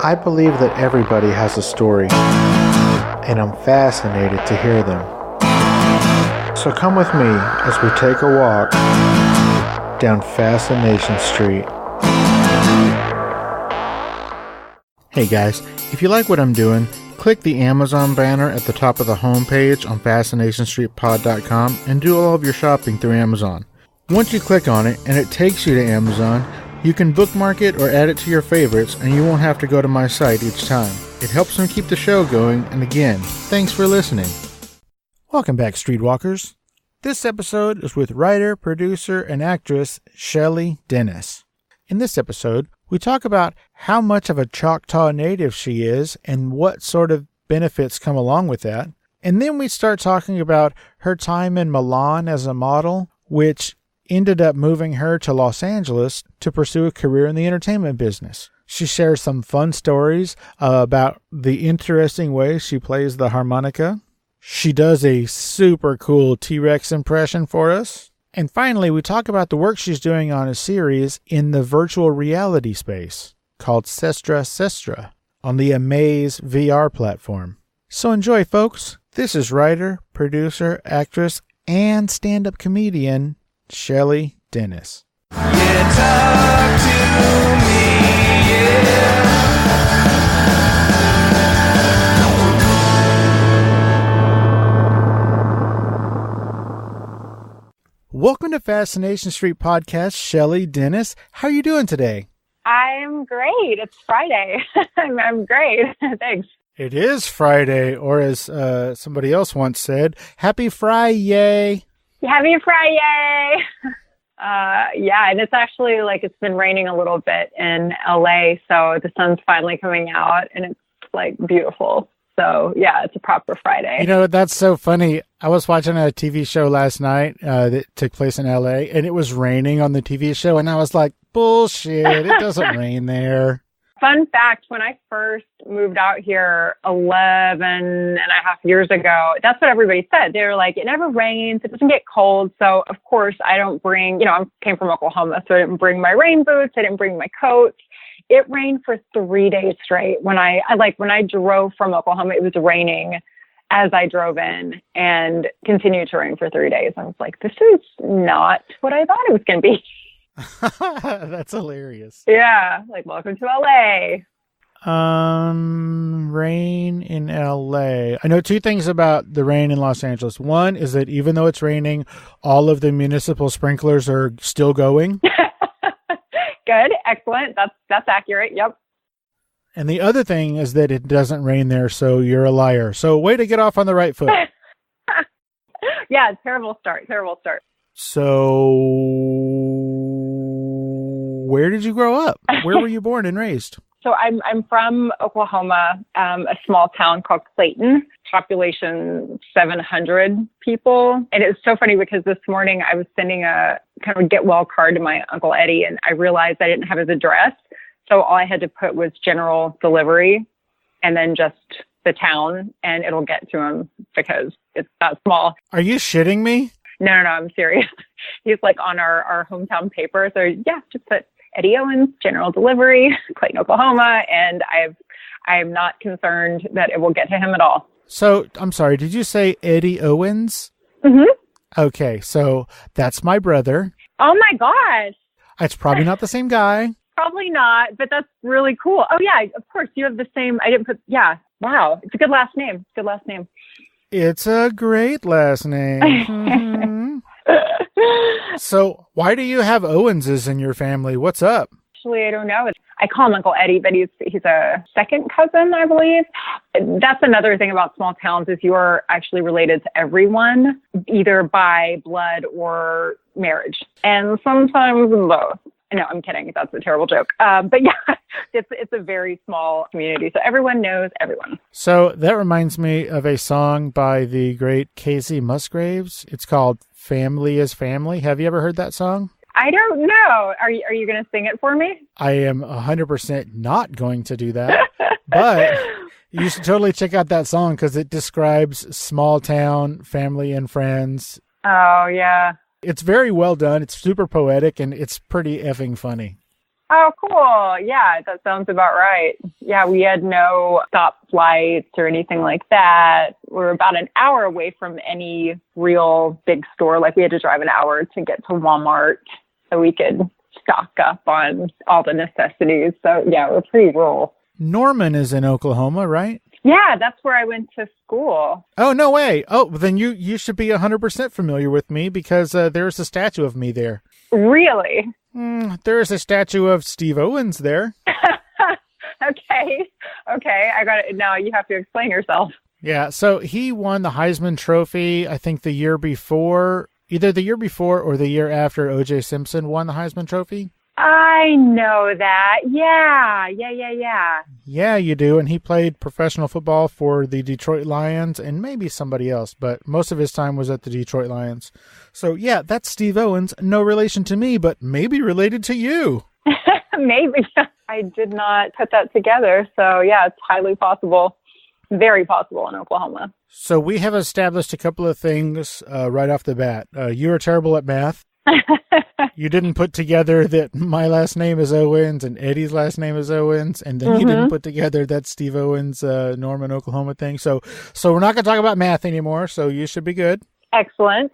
I believe that everybody has a story, and I'm fascinated to hear them. So come with me as we take a walk down Fascination Street. Hey guys, if you like what I'm doing, click the Amazon banner at the top of the homepage on FascinationStreetPod.com and do all of your shopping through Amazon. Once you click on it and it takes you to Amazon, you can bookmark it or add it to your favorites and you won't have to go to my site each time. It helps me keep the show going, and again, thanks for listening. Welcome back, Streetwalkers. This episode is with writer, producer, and actress Shelley Dennis. In this episode, we talk about how much of a Choctaw native she is and what sort of benefits come along with that. And then we start talking about her time in Milan as a model, which ended up moving her to Los Angeles to pursue a career in the entertainment business. She shares some fun stories about the interesting way she plays the harmonica. She does a super cool T-Rex impression for us. And finally, we talk about the work she's doing on a series in the virtual reality space called Sestra on the Amaze VR platform. So enjoy, folks. This is writer, producer, actress, and stand-up comedian Shelley Dennis. Yeah, talk to me, yeah. Welcome to Fascination Street Podcast, Shelley Dennis. How are you doing today? I'm great. It's Friday. I'm great. Thanks. It is Friday, or as somebody else once said, Happy Friday. Happy Friday. Yeah, and it's actually it's been raining a little bit in LA, so the sun's finally coming out and it's beautiful. So yeah, it's a proper Friday. You know, that's so funny. I was watching a TV show last night that took place in LA, and it was raining on the TV show, and I was like, bullshit, it doesn't rain there. Fun fact, when I first moved out here 11 and a half years ago, that's what everybody said. They were like, it never rains, it doesn't get cold. So of course I don't bring, I came from Oklahoma, so I didn't bring my rain boots, I didn't bring my coats. It rained for 3 days straight. When I drove from Oklahoma, it was raining as I drove in and continued to rain for 3 days. I was like, this is not what I thought it was going to be. That's hilarious. Yeah, welcome to LA. Rain in LA. I know two things about the rain in Los Angeles. One is that even though it's raining, all of the municipal sprinklers are still going. Good, excellent. That's accurate. Yep. And the other thing is that it doesn't rain there, so you're a liar. So way to get off on the right foot. Yeah, terrible start. So where did you grow up? Where were you born and raised? So I'm from Oklahoma, a small town called Clayton, population 700 people. And it was so funny because this morning I was sending a kind of get well card to my Uncle Eddie, and I realized I didn't have his address. So all I had to put was general delivery and then just the town, and it'll get to him because it's that small. Are you shitting me? No, I'm serious. He's on our hometown paper. So yeah, just put Eddie Owens, general delivery, Clayton, Oklahoma, and I'm not concerned that it will get to him at all. So, I'm sorry, did you say Eddie Owens? Mm-hmm. Okay, so that's my brother. Oh my gosh. It's probably not the same guy. Probably not, but that's really cool. Oh yeah, of course, you have the same, yeah, wow. It's a good last name. It's a great last name. Mm-hmm. So why do you have Owenses in your family? What's up? Actually, I don't know. I call him Uncle Eddie, but he's a second cousin, I believe. That's another thing about small towns is you are actually related to everyone, either by blood or marriage, and sometimes both. No, I'm kidding. That's a terrible joke. But yeah, it's a very small community, so everyone knows everyone. So that reminds me of a song by the great Casey Musgraves. It's called "Family is Family." Have you ever heard that song? I don't know. Are you going to sing it for me? I am 100% not going to do that, but you should totally check out that song because it describes small town, family and friends. Oh, yeah. It's very well done. It's super poetic and it's pretty effing funny. Oh, cool. Yeah, that sounds about right. Yeah, we had no stop flights or anything like that. We're about an hour away from any real big store. Like we had to drive an hour to get to Walmart so we could stock up on all the necessities. So yeah, we're pretty rural. Norman is in Oklahoma, right? Yeah, that's where I went to school. Oh, no way. Oh, then you should be 100% familiar with me because there's a statue of me there. Really? There is a statue of Steve Owens there. Okay. I got it. Now you have to explain yourself. Yeah, so he won the Heisman Trophy, I think the year before, either the year before or the year after O.J. Simpson won the Heisman Trophy. I know that. Yeah. Yeah, you do. And he played professional football for the Detroit Lions and maybe somebody else, but most of his time was at the Detroit Lions. So yeah, that's Steve Owens. No relation to me, but maybe related to you. Maybe. I did not put that together. So yeah, it's highly possible. Very possible in Oklahoma. So we have established a couple of things right off the bat. You are terrible at math. You didn't put together that my last name is Owens and Eddie's last name is Owens, and then you didn't put together that Steve Owens, Norman, Oklahoma thing. So we're not going to talk about math anymore. So you should be good. Excellent.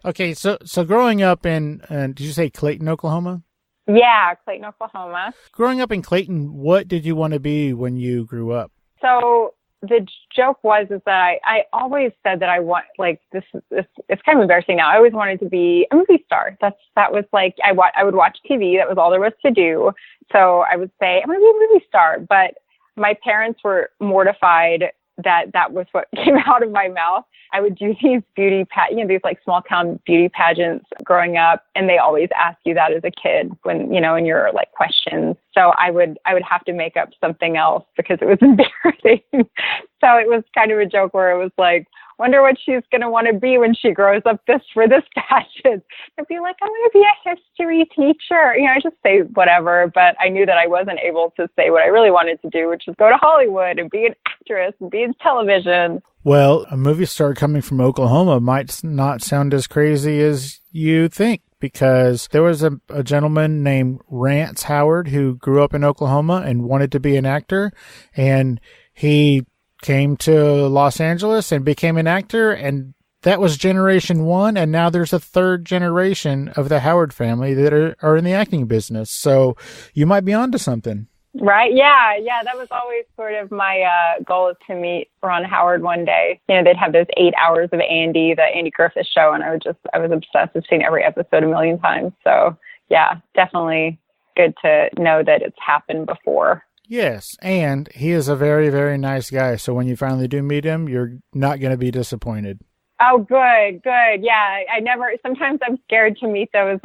Okay, so growing up in, did you say Clayton, Oklahoma? Yeah, Clayton, Oklahoma. Growing up in Clayton, what did you want to be when you grew up? So the joke is that I always said that I want, like, this it's kind of embarrassing now. I always wanted to be a movie star. That was like, I would watch TV. That was all there was to do. So I would say, I'm going to be a movie star. But my parents were mortified that was what came out of my mouth. I would do these these like small town beauty pageants growing up. And they always ask you that as a kid when, in your like questions. So I would have to make up something else because it was embarrassing. So it was kind of a joke where it was like, wonder what she's going to want to be when she grows up for this pageant. I'd be like, I'm going to be a history teacher. I just say whatever, but I knew that I wasn't able to say what I really wanted to do, which is go to Hollywood and be an actress and be in television. Well, a movie star coming from Oklahoma might not sound as crazy as you think, because there was a gentleman named Rance Howard who grew up in Oklahoma and wanted to be an actor, and he came to Los Angeles and became an actor, and that was generation one, and now there's a third generation of the Howard family that are in the acting business. So you might be onto something. Right? Yeah. That was always sort of my goal, is to meet Ron Howard one day. They'd have those 8 hours of Andy, the Andy Griffith Show, and I was obsessed. I've seen every episode a million times. So yeah, definitely good to know that it's happened before. Yes, and he is a very, very nice guy. So when you finally do meet him, you're not going to be disappointed. Oh, good. Yeah, sometimes I'm scared to meet those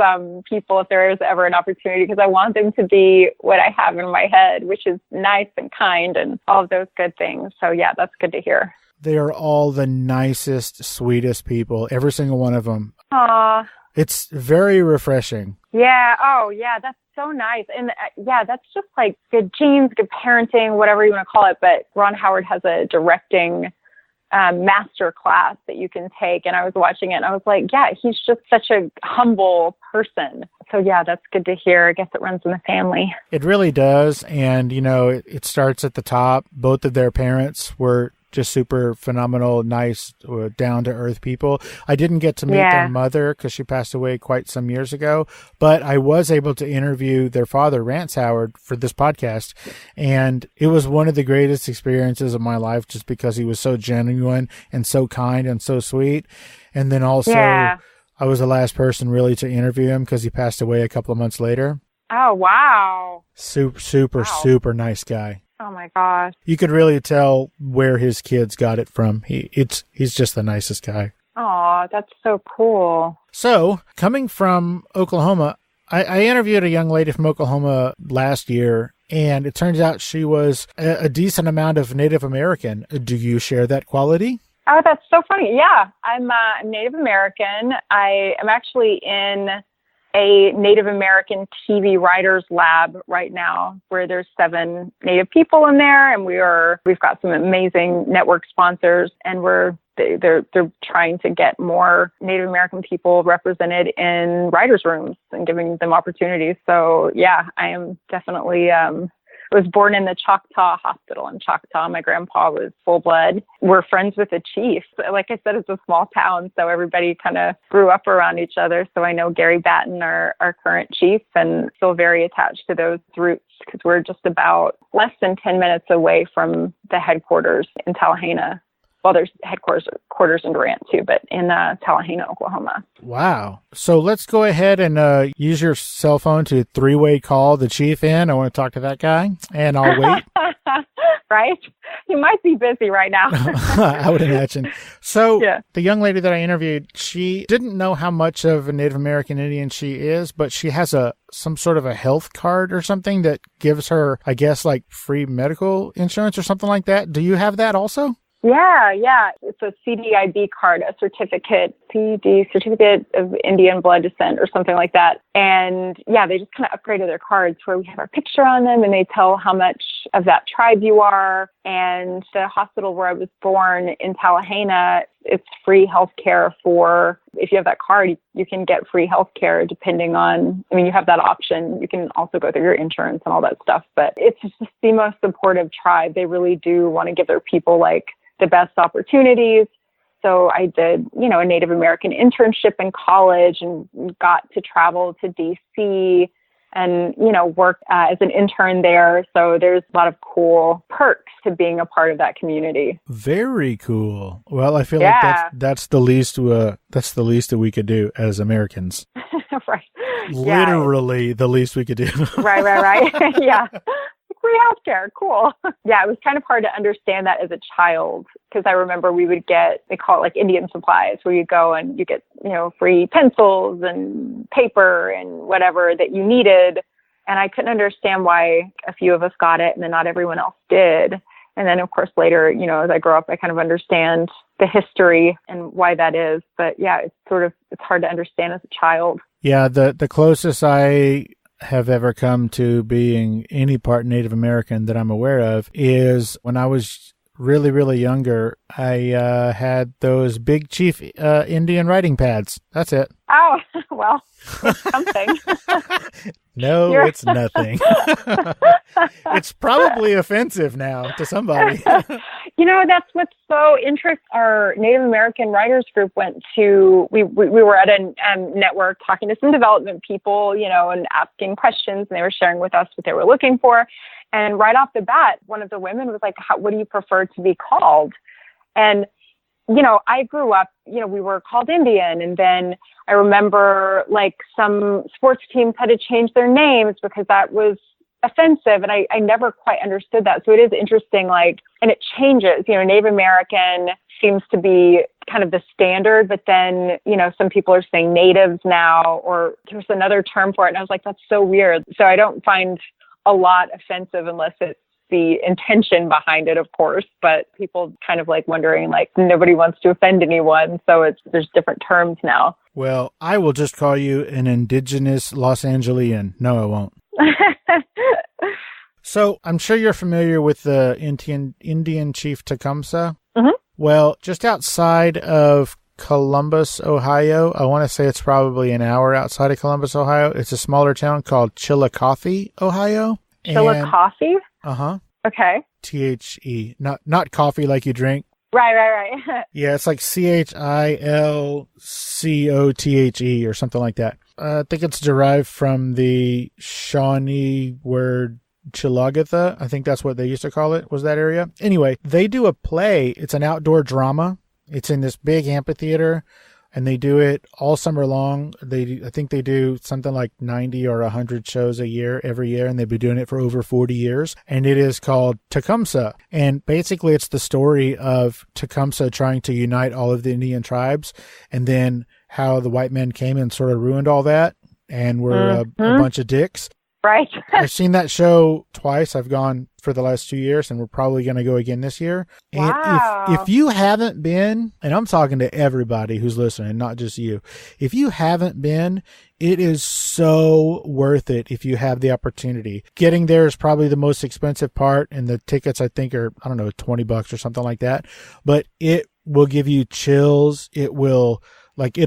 people if there is ever an opportunity, because I want them to be what I have in my head, which is nice and kind and all of those good things. So yeah, that's good to hear. They are all the nicest, sweetest people, every single one of them. Aww. It's very refreshing. Yeah. Oh, yeah. That's so nice. And yeah, that's just like good genes, good parenting, whatever you want to call it. But Ron Howard has a directing master class that you can take. And I was watching it and I was like, yeah, he's just such a humble person. So yeah, that's good to hear. I guess it runs in the family. It really does. And, it starts at the top. Both of their parents were just super phenomenal, nice, down-to-earth people. I didn't get to meet their mother because she passed away quite some years ago, but I was able to interview their father, Rance Howard, for this podcast, and it was one of the greatest experiences of my life just because he was so genuine and so kind and so sweet. And then also, I was the last person really to interview him because he passed away a couple of months later. Oh, wow. Super nice guy. Oh my gosh. You could really tell where his kids got it from. He's just the nicest guy. Oh, that's so cool. So, coming from Oklahoma, I interviewed a young lady from Oklahoma last year, and it turns out she was a decent amount of Native American. Do you share that quality? Oh, that's so funny. Yeah, I'm Native American. I am actually in a Native American TV writers lab right now where there's 7 Native people in there, and we've got some amazing network sponsors, and they're trying to get more Native American people represented in writers' rooms and giving them opportunities. So yeah, I am definitely I was born in the Choctaw Hospital in Choctaw. My grandpa was full blood. We're friends with the chief. Like I said, it's a small town, so everybody kind of grew up around each other. So I know Gary Batten, our current chief, and feel very attached to those roots because we're just about less than 10 minutes away from the headquarters in Tallahassee. Well, there's headquarters in Durant too, but in Tallahassee, Oklahoma. Wow. So let's go ahead and use your cell phone to 3-way call the chief in. I want to talk to that guy, and I'll wait. Right? He might be busy right now. I would imagine. So The young lady that I interviewed, she didn't know how much of a Native American Indian she is, but she has some sort of a health card or something that gives her, I guess, like free medical insurance or something like that. Do you have that also? Yeah. It's a CDIB card, a certificate of Indian blood descent or something like that. And yeah, they just kind of upgraded their cards where we have our picture on them and they tell how much of that tribe you are. And the hospital where I was born in Tallahassee, it's free healthcare for, if you have that card, you can get free healthcare depending on, you have that option. You can also go through your insurance and all that stuff, but it's just the most supportive tribe. They really do want to give their people like the best opportunities. So I did, a Native American internship in college and got to travel to DC and, work as an intern there. So there's a lot of cool perks to being a part of that community. Very cool. Well, I feel like that's the least that we could do as Americans. Right. Literally the least we could do. Right. Yeah. Free healthcare. Cool. Yeah, it was kind of hard to understand that as a child because I remember we would get, they call it like Indian supplies, where you go and you get, free pencils and paper and whatever that you needed. And I couldn't understand why a few of us got it and then not everyone else did. And then, of course, later, as I grow up, I kind of understand the history and why that is. But yeah, it's hard to understand as a child. Yeah, the closest I have ever come to being any part Native American that I'm aware of is when I was really, really younger, I had those Big Chief Indian writing pads. That's it. Oh, well, it's something. No, it's nothing. It's probably offensive now to somebody. That's what's so interesting. Our Native American writers group went to, we were at a network talking to some development people, and asking questions, and they were sharing with us what they were looking for. And right off the bat, one of the women was like, what do you prefer to be called? And I grew up, we were called Indian. And then I remember like some sports teams had to change their names because that was offensive. And I never quite understood that. So it is interesting, and it changes, Native American seems to be kind of the standard, but then, some people are saying natives now, or there's another term for it. And I was like, that's so weird. So I don't find a lot offensive unless it's the intention behind it, of course, but people kind of like wondering, like nobody wants to offend anyone. So there's different terms now. Well, I will just call you an indigenous Los Angelian. No, I won't. So I'm sure you're familiar with the Indian chief Tecumseh. Mm-hmm. Well, just outside of Columbus, Ohio, I want to say it's probably an hour outside of Columbus, Ohio. It's a smaller town called Chillicothe, Ohio. Chillicothe? Uh-huh. Okay. T-H-E. Not coffee like you drink. Right. Yeah, it's like Chilcothe or something like that. I think it's derived from the Shawnee word Chilagatha. I think that's what they used to call it, was that area. Anyway, they do a play. It's an outdoor drama. It's in this big amphitheater, and they do it all summer long. I think they do something like 90 or 100 shows a year, every year, and they've been doing it for over 40 years. And it is called Tecumseh. And basically, it's the story of Tecumseh trying to unite all of the Indian tribes, and then how the white men came and sort of ruined all that and were a bunch of dicks. right? I've seen that show twice. I've gone for the last 2 years, and we're probably going to go again this year. And Wow. if you haven't been, and I'm talking to everybody who's listening, not just you, if you haven't been, it is so worth it if you have the opportunity. Getting there is probably the most expensive part, and the tickets, I think, are, I don't know, $20 or something like that. But it will give you chills. It'll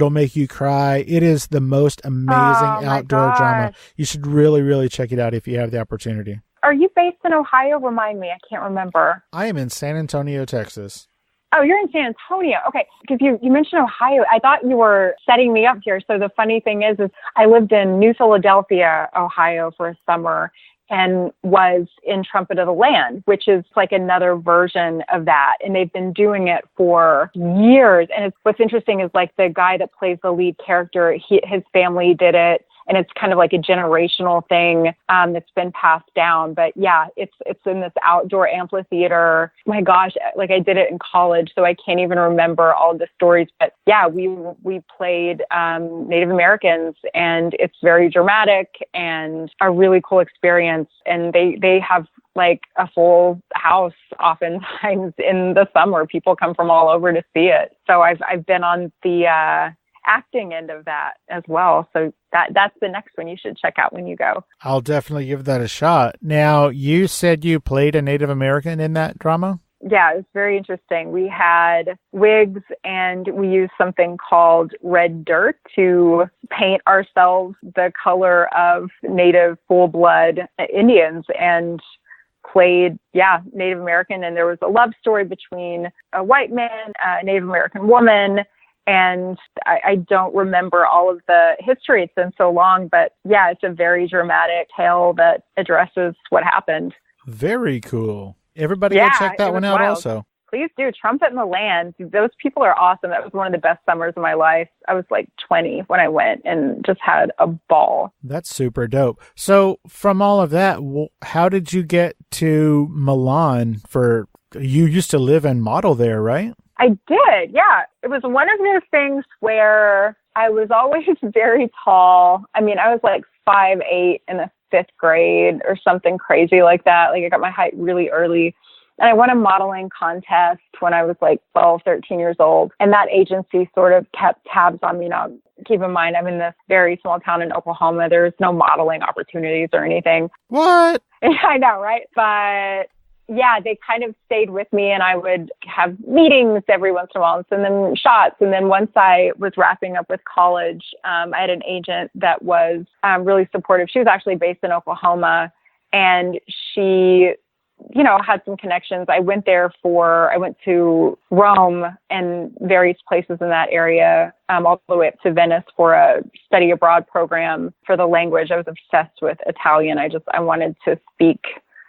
make you cry. It is the most amazing outdoor drama. You should really, really check it out if you have the opportunity. Are you based in Ohio? Remind me. I can't remember. I am in San Antonio, Texas. Oh, you're in San Antonio. Okay. Because you mentioned Ohio. I thought you were setting me up here. So the funny thing is I lived in New Philadelphia, Ohio for a summer and was in Trumpet of the Land, which is like another version of that. And they've been doing it for years. And what's interesting is like the guy that plays the lead character, his family did it. And it's kind of like a generational thing that's been passed down. But yeah, it's in this outdoor amphitheater. My gosh, like I did it in college, so I can't even remember all of the stories. But yeah, we played Native Americans, and it's very dramatic and a really cool experience. And they have like a full house oftentimes in the summer. People come from all over to see it. So I've been on the acting end of that as well. So that's the next one you should check out when you go. I'll definitely give that a shot. Now, you said you played a Native American in that drama? Yeah, it was very interesting. We had wigs and we used something called red dirt to paint ourselves the color of Native full-blood Indians and played, Native American. And there was a love story between a white man, a Native American woman, and I don't remember all of the history. It's been so long, but yeah, it's a very dramatic tale that addresses what happened. Very cool. Everybody go check that one out also. Please do. Trumpet in the Land. Those people are awesome. That was one of the best summers of my life. I was like 20 when I went and just had a ball. That's super dope. So from all of that, how did you get to Milan you used to live and model there, right? I did, yeah. It was one of those things where I was always very tall. I mean, I was like 5'8" in the 5th grade or something crazy like that. Like I got my height really early. And I won a modeling contest when I was like 12, 13 years old. And that agency sort of kept tabs on me. Now, keep in mind, I'm in this very small town in Oklahoma. There's no modeling opportunities or anything. What? I know, right? But yeah, they kind of stayed with me, and I would have meetings every once in a while, and then shots. And then once I was wrapping up with college, I had an agent that was really supportive. She was actually based in Oklahoma, and she, had some connections. I went to Rome and various places in that area, all the way up to Venice for a study abroad program for the language. I was obsessed with Italian. I wanted to speak.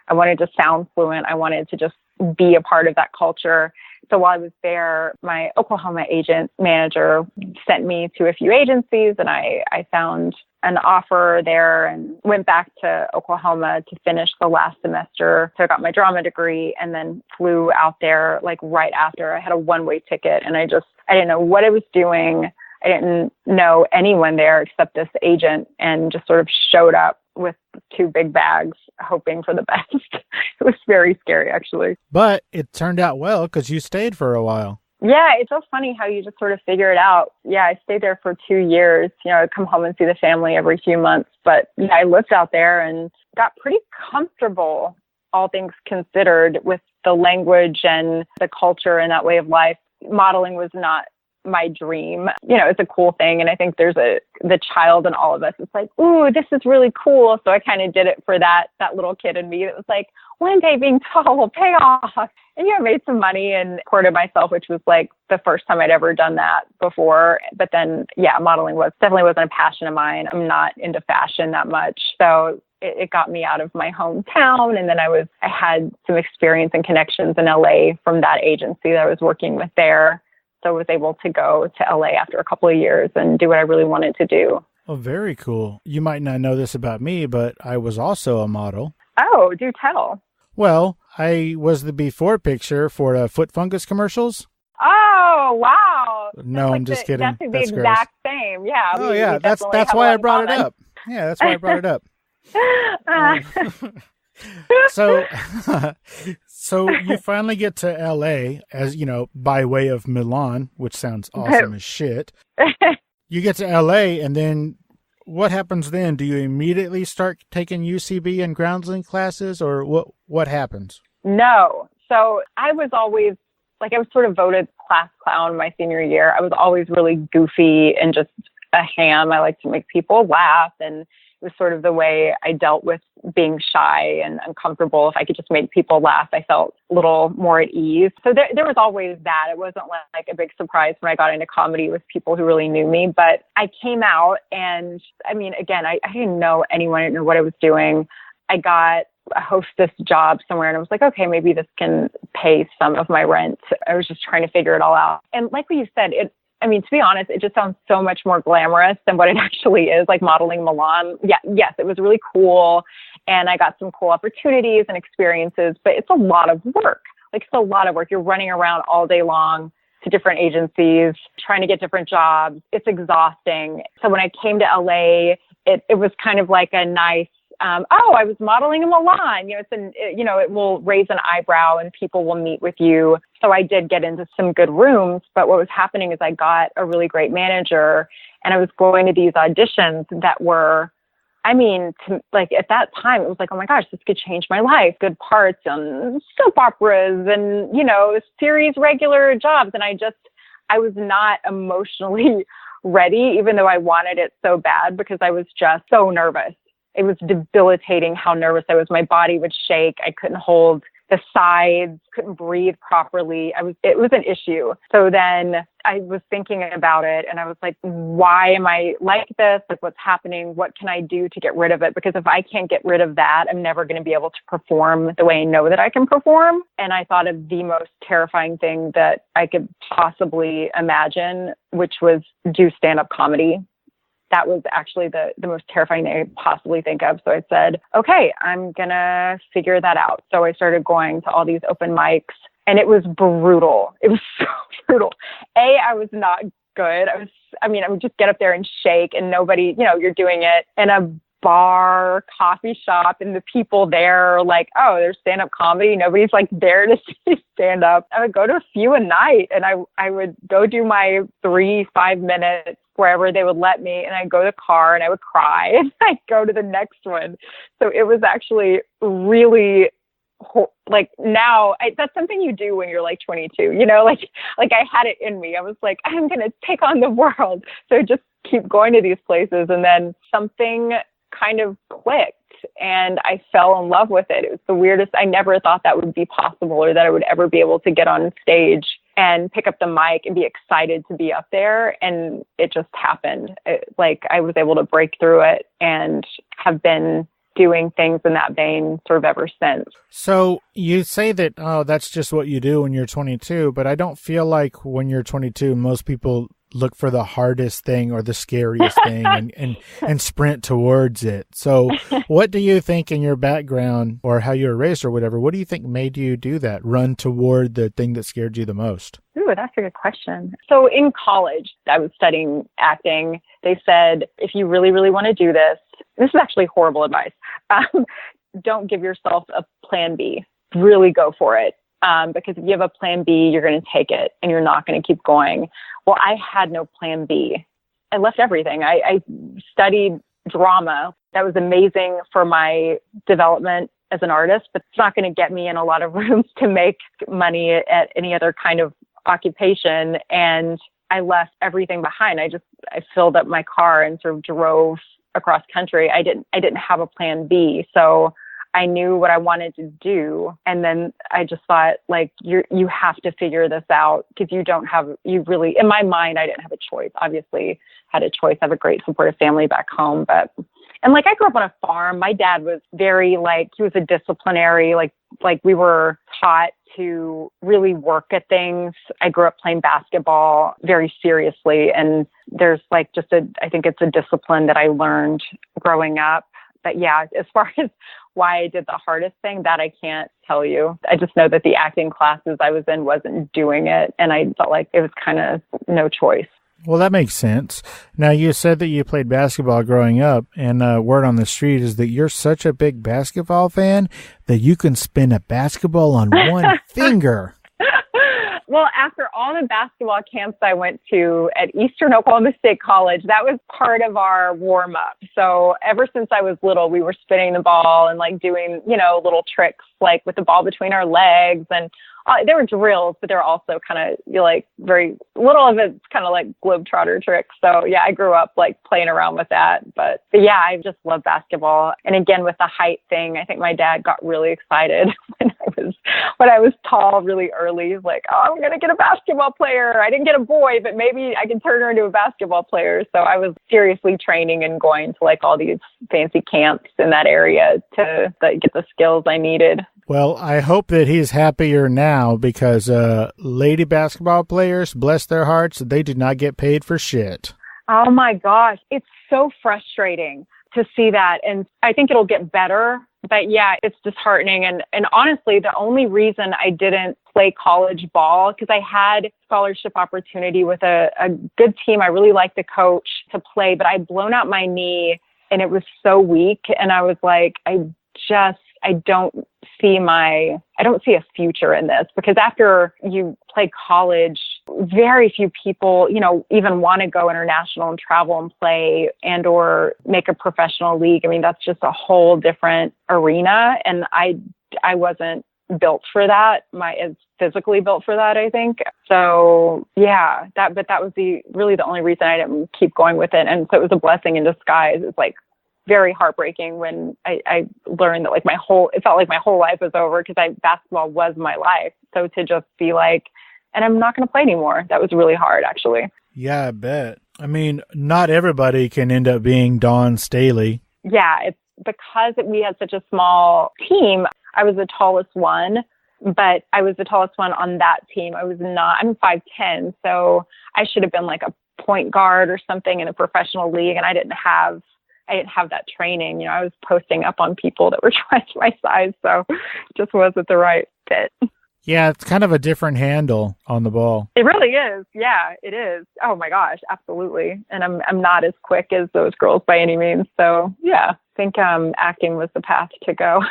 I wanted to sound fluent. I wanted to just be a part of that culture. So while I was there, my Oklahoma agent manager sent me to a few agencies, and I found an offer there and went back to Oklahoma to finish the last semester. So I got my drama degree and then flew out there like right after. I had a one-way ticket, and I didn't know what I was doing. I didn't know anyone there except this agent, and just sort of showed up with 2 big bags, hoping for the best. It was very scary, actually. But it turned out well because you stayed for a while. Yeah, it's so funny how you just sort of figure it out. Yeah, I stayed there for 2 years. I'd come home and see the family every few months. But yeah, I lived out there and got pretty comfortable, all things considered, with the language and the culture and that way of life. Modeling was not my dream. It's a cool thing. And I think there's the child in all of us. It's like, ooh, this is really cool. So I kind of did it for that little kid in me that was like, one day being tall will pay off. And I made some money and supported myself, which was like the first time I'd ever done that before. But then, yeah, modeling definitely wasn't a passion of mine. I'm not into fashion that much. So it got me out of my hometown. And then I had some experience and connections in LA from that agency that I was working with there. So I was able to go to LA after a couple of years and do what I really wanted to do. Oh, very cool. You might not know this about me, but I was also a model. Oh, do tell. Well, I was the before picture for foot fungus commercials. Oh, wow. No, I'm just kidding. That's the exact same. Yeah. Oh, yeah. That's why I brought it up. Yeah, that's why I brought it up. So, so you finally get to LA, as you know, by way of Milan, which sounds awesome as shit. You get to LA, and then what happens then? Do you immediately start taking UCB and groundling classes, or what happens? No. So I was always I was sort of voted class clown my senior year. I was always really goofy and just a ham. I like to make people laugh, and it was sort of the way I dealt with being shy and uncomfortable. If I could just make people laugh, I felt a little more at ease. So there was always that. It wasn't like a big surprise when I got into comedy with people who really knew me. But I came out, and I mean, again, I didn't know anyone. I didn't know what I was doing. I got a hostess job somewhere, and I was like, okay, maybe this can pay some of my rent. I was just trying to figure it all out. And like what you said, to be honest, it just sounds so much more glamorous than what it actually is, like modeling Milan. Yeah, yes, it was really cool. And I got some cool opportunities and experiences, but it's a lot of work. Like, it's a lot of work. You're running around all day long to different agencies, trying to get different jobs. It's exhausting. So when I came to LA, it was kind of like a nice, I was modeling in Milan. It will raise an eyebrow and people will meet with you. So I did get into some good rooms, but what was happening is I got a really great manager, and I was going to these auditions that were, at that time, it was like, oh my gosh, this could change my life. Good parts on soap operas and, series regular jobs. And I was not emotionally ready, even though I wanted it so bad, because I was just so nervous. It was debilitating how nervous I was. My body would shake. I couldn't hold the sides, couldn't breathe properly. It was an issue. So then I was thinking about it, and I was like, why am I like this? Like, what's happening? What can I do to get rid of it? Because if I can't get rid of that, I'm never going to be able to perform the way I know that I can perform. And I thought of the most terrifying thing that I could possibly imagine, which was do stand-up comedy. That was actually the most terrifying thing I could possibly think of. So I said, okay, I'm going to figure that out. So I started going to all these open mics, and it was brutal. It was so brutal. I was not good. I would just get up there and shake, and nobody, you're doing it in a bar, coffee shop, and the people there are like, oh, there's stand-up comedy. Nobody's like there to see stand-up. I would go to a few a night, and I would go do my 3-5 minutes wherever they would let me, and I'd go to the car and I would cry, and I'd go to the next one. So it was actually really now that's something you do when you're like 22, like I had it in me. I was like, I'm going to take on the world. So just keep going to these places. And then something kind of clicked, and I fell in love with it. It was the weirdest. I never thought that would be possible, or that I would ever be able to get on stage and pick up the mic and be excited to be up there. And it just happened. I was able to break through it and have been doing things in that vein sort of ever since. So you say that, that's just what you do when you're 22, but I don't feel like when you're 22, most people look for the hardest thing or the scariest thing and sprint towards it. So what do you think in your background, or how you were raised or whatever, what do you think made you do that, run toward the thing that scared you the most? Ooh, that's a good question. So in college, I was studying acting. They said, if you really, really want to do this is actually horrible advice. Don't give yourself a plan B. Really go for it. Because if you have a plan B, you're going to take it and you're not going to keep going. Well, I had no plan B. I left everything. I studied drama. That was amazing for my development as an artist, but it's not going to get me in a lot of rooms to make money at any other kind of occupation. And I left everything behind. I filled up my car and sort of drove across country. I didn't have a plan B. So I knew what I wanted to do. And then I just thought, like, you have to figure this out, because in my mind, I didn't have a choice. Obviously had a choice. I have a great supportive family back home, I grew up on a farm. My dad was very he was a disciplinary, we were taught to really work at things. I grew up playing basketball very seriously. And there's I think it's a discipline that I learned growing up. But yeah, as far as why I did the hardest thing, that I can't tell you. I just know that the acting classes I was in wasn't doing it. And I felt like it was kind of no choice. Well, that makes sense. Now, you said that you played basketball growing up, and word on the street is that you're such a big basketball fan that you can spin a basketball on one finger. Well, after all the basketball camps I went to at Eastern Oklahoma State College, that was part of our warm up. So ever since I was little, we were spinning the ball and like doing, little tricks like with the ball between our legs. And there were drills, but they're also kind of like very little of it's kind of like globetrotter tricks. So yeah, I grew up like playing around with that. But yeah, I just love basketball. And again, with the height thing, I think my dad got really excited when I was tall really early. He's like, oh, I'm going to get a basketball player. I didn't get a boy, but maybe I can turn her into a basketball player. So I was seriously training and going to like all these fancy camps in that area to get the skills I needed. Well, I hope that he's happier now because lady basketball players, bless their hearts, they do not get paid for shit. Oh my gosh. It's so frustrating to see that. And I think it'll get better. But yeah, it's disheartening. And honestly, the only reason I didn't play college ball, because I had scholarship opportunity with a good team. I really liked the coach to play, but I'd blown out my knee and it was so weak. And I was like, I don't see a future in this, because after you play college, very few people, even want to go international and travel and play and or make a professional league. I mean, that's just a whole different arena. And I wasn't built for that. Is physically built for that, I think. So yeah, but that was really the only reason I didn't keep going with it. And so it was a blessing in disguise. It's like very heartbreaking when I learned that it felt like my whole life was over because basketball was my life. So to just be like, and I'm not going to play anymore. That was really hard, actually. Yeah, I bet. I mean, not everybody can end up being Dawn Staley. Yeah, it's because we had such a small team. I was the tallest one, but I was the tallest one on that team. I'm 5'10", so I should have been like a point guard or something in a professional league, and I didn't have that training. I was posting up on people that were twice my size, so it just wasn't the right fit. Yeah, it's kind of a different handle on the ball. It really is. Yeah, it is. Oh my gosh, absolutely. And I'm not as quick as those girls by any means. So yeah, I think acting was the path to go.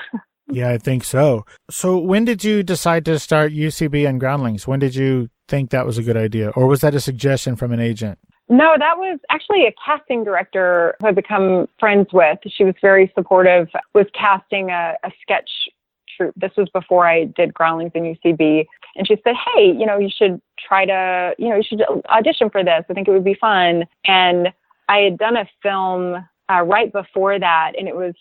Yeah, I think so. So when did you decide to start UCB and Groundlings? When did you think that was a good idea? Or was that a suggestion from an agent? No, that was actually a casting director who I've become friends with. She was very supportive, was casting a sketch troupe. This was before I did Groundlings and UCB. And she said, hey, you should you should audition for this. I think it would be fun. And I had done a film right before that, and it was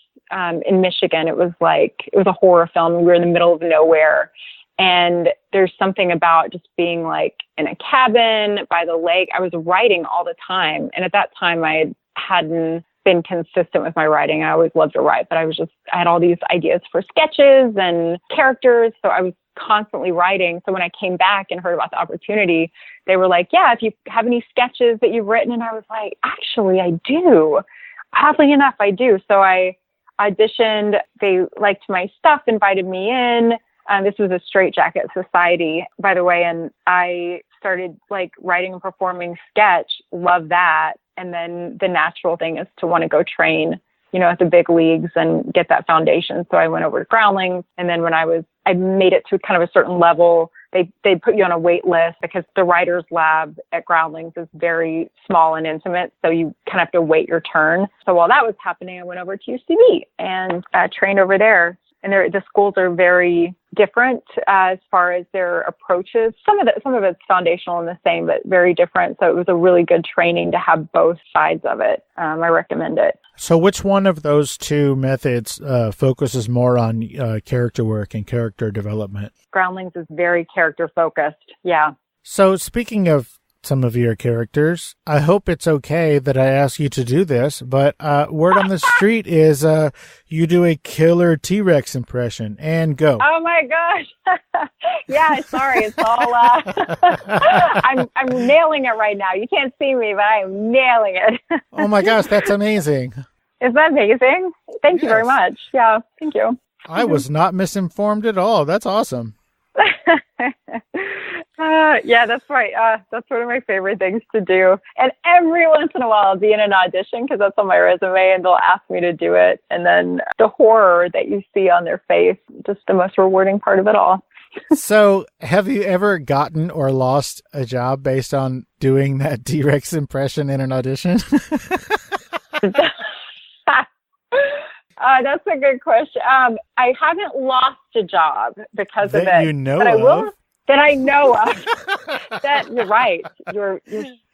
in Michigan. It was a horror film. We were in the middle of nowhere. And there's something about just being like in a cabin by the lake. I was writing all the time. And at that time, I hadn't been consistent with my writing. I always loved to write, but I had all these ideas for sketches and characters. So I was constantly writing. So when I came back and heard about the opportunity, they were like, yeah, if you have any sketches that you've written. And I was like, actually, I do. Oddly enough, I do. So I auditioned. They liked my stuff, invited me in. This was a straitjacket society, by the way. And I started writing and performing sketch. Love that. And then the natural thing is to want to go train, at the big leagues and get that foundation. So I went over to Groundlings. And then when I made it to kind of a certain level, they put you on a wait list because the writer's lab at Groundlings is very small and intimate. So you kind of have to wait your turn. So while that was happening, I went over to UCB and trained over there. And the schools are very different as far as their approaches. Some of it's foundational and the same, but very different. So it was a really good training to have both sides of it. I recommend it. So which one of those two methods focuses more on character work and character development? Groundlings is very character focused. Yeah. So speaking of some of your characters, I hope it's okay that I ask you to do this, but word on the street is you do a killer T-Rex impression, and go. Oh my gosh. Yeah, sorry. It's all I'm nailing it right now. You can't see me, but I am nailing it. Oh my gosh, that's amazing. Is that amazing? Thank you very much. Yeah, thank you. I was not misinformed at all. That's awesome. Yeah, that's right. That's one of my favorite things to do. And every once in a while, I'll be in an audition because that's on my resume, and they'll ask me to do it. And then the horror that you see on their face, just the most rewarding part of it all. So, have you ever gotten or lost a job based on doing that T-Rex impression in an audition? That's a good question. I haven't lost a job because of it. You know but I will. of? That I know of. That you're right. You're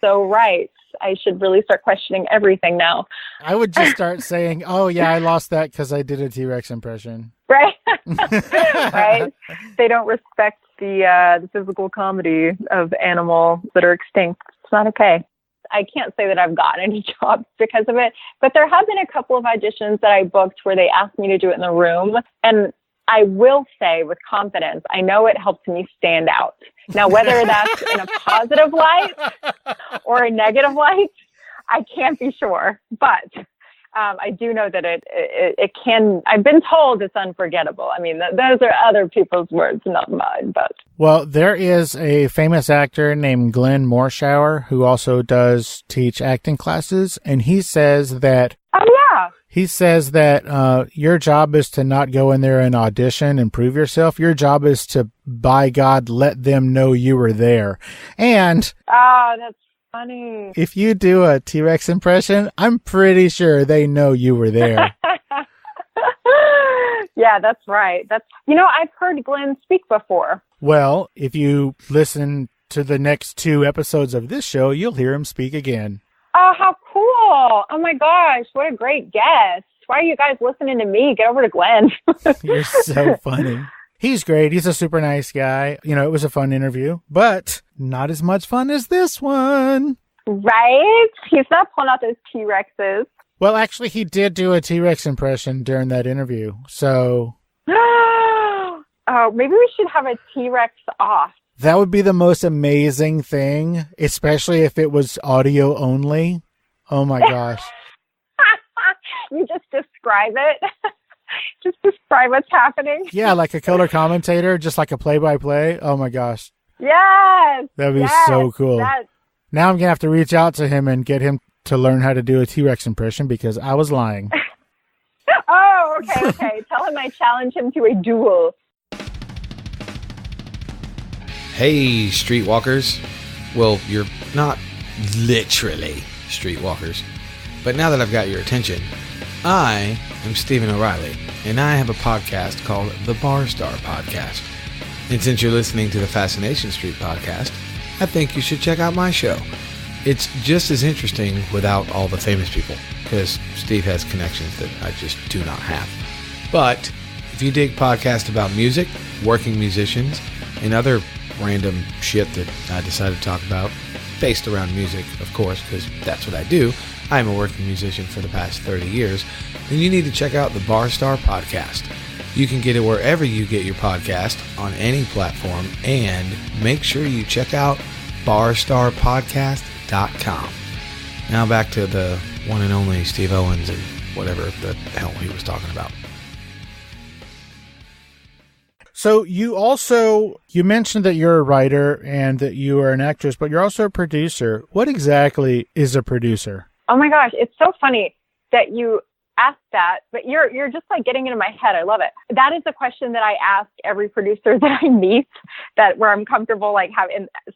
so right. I should really start questioning everything now. I would just start saying, "Oh yeah, I lost that because I did a T-Rex impression." Right. Right. They don't respect the physical comedy of animals that are extinct. It's not okay. I can't say that I've gotten any jobs because of it, but there have been a couple of auditions that I booked where they asked me to do it in the room. And I will say with confidence, I know it helped me stand out. Now, whether that's in a positive light or a negative light, I can't be sure. But I do know that it can. I've been told it's unforgettable. I mean, those are other people's words, not mine. But well, there is a famous actor named Glenn Morshower who also does teach acting classes, and he says that. Oh yeah. He says that your job is to not go in there and audition and prove yourself. Your job is to, by God, let them know you were there. And that's funny. If you do a T-Rex impression, I'm pretty sure they know you were there. Yeah, that's right. I've heard Glenn speak before. Well, if you listen to the next 2 episodes of this show, you'll hear him speak again. Oh, how cool. Oh my gosh, what a great guest. Why are you guys listening to me? Get over to Glenn. You're so funny. He's great. He's a super nice guy. It was a fun interview, but not as much fun as this one. Right? He's not pulling out those T-Rexes. Well, actually, he did do a T-Rex impression during that interview, so... Oh, maybe we should have a T-Rex off. That would be the most amazing thing, especially if it was audio only. Oh my gosh. You just describe it. Just describe what's happening. Yeah, like a color commentator, just like a play-by-play. Oh my gosh. Yes. That would be so cool. Now I'm going to have to reach out to him and get him to learn how to do a T-Rex impression because I was lying. Oh, okay. Tell him I challenge him to a duel. Hey, streetwalkers. Well, you're not literally streetwalkers. But now that I've got your attention, I am Stephen O'Reilly, and I have a podcast called the Bar Star Podcast. And since you're listening to the Fascination Street podcast, I think you should check out my show. It's just as interesting without all the famous people, because Steve has connections that I just do not have. But if you dig podcasts about music, working musicians, and other random shit that I decided to talk about, based around music, of course, because that's what I do. I'm a working musician for the past 30 years, then you need to check out the Bar Star Podcast. You can get it wherever you get your podcast, on any platform, and make sure you check out barstarpodcast.com. Now back to the one and only Steve Owens and whatever the hell he was talking about. So you mentioned that you're a writer and that you are an actress, but you're also a producer. What exactly is a producer? Oh my gosh, it's so funny that you asked that, but you're just like getting into my head. I love it. That is a question that I ask every producer that I meet, where I'm comfortable like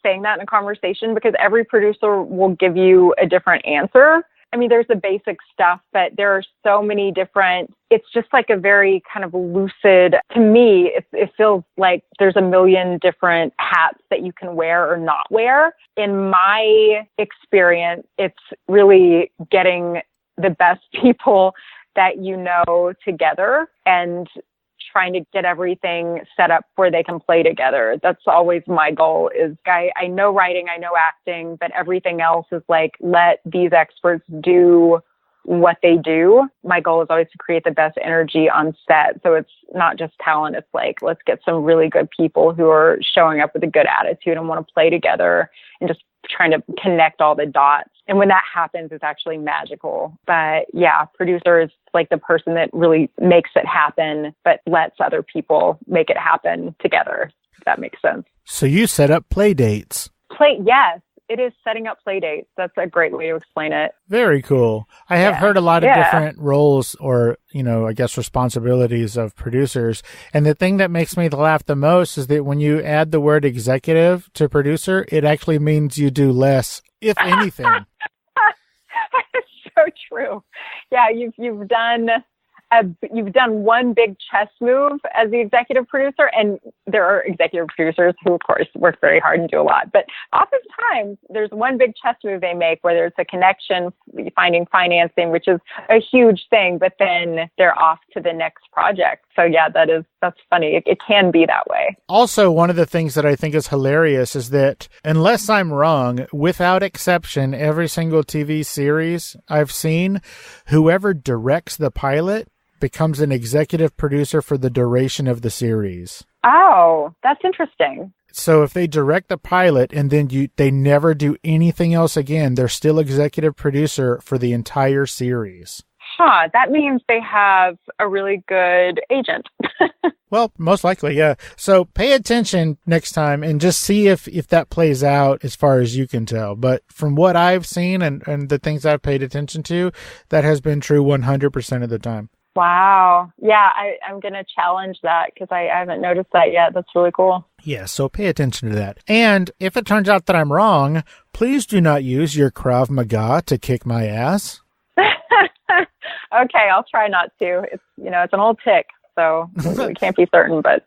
saying that in a conversation, because every producer will give you a different answer. I mean, there's the basic stuff, but there are so many different, it's just like a very kind of lucid, to me, it feels like there's a million different hats that you can wear or not wear. In my experience, it's really getting the best people that you know together and trying to get everything set up where they can play together. That's always my goal. Is I know writing, I know acting, but everything else is like, let these experts do what they do. My goal is always to create the best energy on set. So it's not just talent. It's like, let's get some really good people who are showing up with a good attitude and want to play together and just trying to connect all the dots. And when that happens, it's actually magical. But yeah, producer is like the person that really makes it happen, but lets other people make it happen together. if that makes sense. So you set up play dates. Yes, it is setting up play dates. That's a great way to explain it. Very cool. I have heard a lot of different roles or, I guess responsibilities of producers. And the thing that makes me laugh the most is that when you add the word executive to producer, it actually means you do less, if anything. That's so true. Yeah, you've done one big chess move as the executive producer, and there are executive producers who, of course, work very hard and do a lot. But oftentimes, there's one big chess move they make, whether it's a connection, finding financing, which is a huge thing, but then they're off to the next project. So yeah, that's funny. It can be that way. Also, one of the things that I think is hilarious is that, unless I'm wrong, without exception, every single TV series I've seen, whoever directs the pilot becomes an executive producer for the duration of the series. Oh, that's interesting. So if they direct the pilot and then they never do anything else again, they're still executive producer for the entire series. Huh, that means they have a really good agent. Well, most likely, yeah. So pay attention next time and just see if that plays out as far as you can tell. But from what I've seen and the things I've paid attention to, that has been true 100% of the time. Wow. Yeah, I'm going to challenge that because I haven't noticed that yet. That's really cool. Yeah, so pay attention to that. And if it turns out that I'm wrong, please do not use your Krav Maga to kick my ass. Okay, I'll try not to. It's it's an old tick, so we can't be certain. But